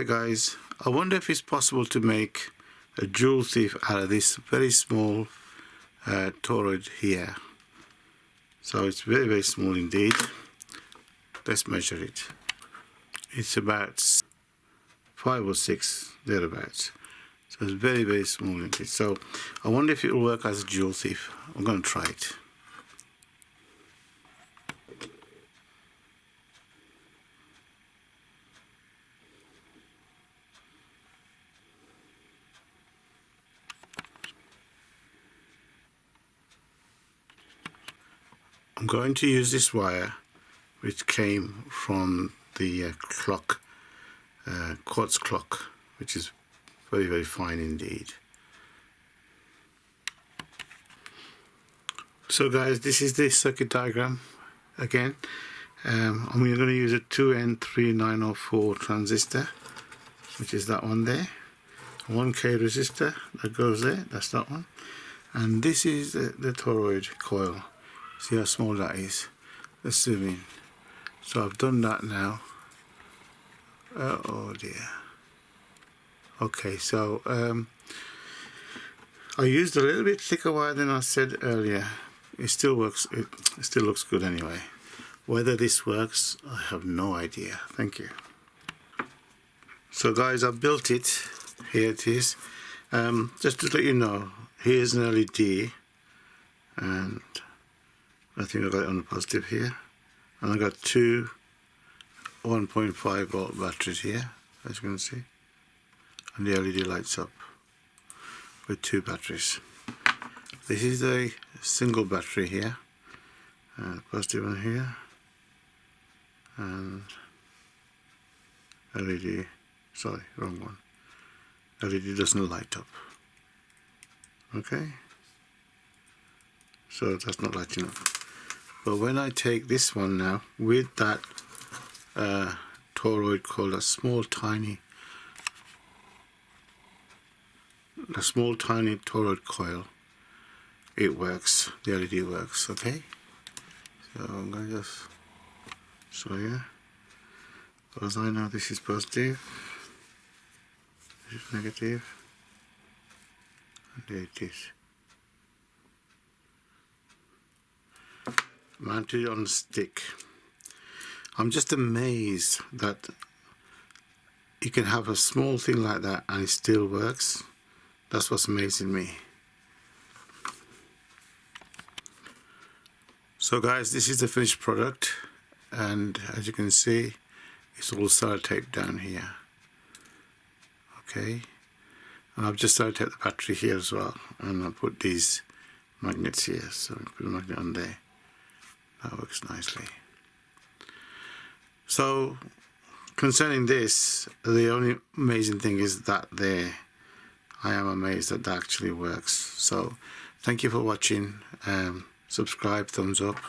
Right guys, I wonder if it's possible to make a Joule Thief out of this very small toroid here. So it's very, very small indeed. Let's measure it. It's about 5 or 6 thereabouts. So it's very, very small indeed. So I wonder if it will work as a Joule Thief. I'm going to try it. I'm going to use this wire which came from the clock, quartz clock, which is very, very fine indeed. So guys, this is the circuit diagram again. I'm going to use a 2N3904 transistor, which is that one there. 1K resistor that goes there, that's that one. And this is the toroid coil. See how small that is? Let's zoom in. So I've done that now. Oh dear. Okay, so I used a little bit thicker wire than I said earlier. It still works. It still looks good anyway. Whether this works, I have no idea. Thank you. So guys, I've built it. Here it is. Just to let you know, here's an LED, and I think I got it on the positive here, and I got two 1.5 volt batteries here, as you can see, and the LED lights up with 2 batteries. This is a single battery here, positive one here, and LED, sorry, wrong one. LED doesn't light up. Okay, so that's not lighting up. But when I take this one now with that toroid coil, a small tiny toroid coil, it works. The LED works. Okay, so I'm going to just show you. Because I know this is positive, this is negative, and there it is. Mounted on a stick. I'm just amazed that you can have a small thing like that and it still works. That's what's amazing me. So guys, this is the finished product, and as you can see, it's all sellotape down here. Okay, and I've just sellotaped the battery here as well, and I put these magnets here, so I put a magnet on there. That works nicely. So concerning this, the only amazing thing is that there. I am amazed that that actually works. So thank you for watching. Subscribe, thumbs up.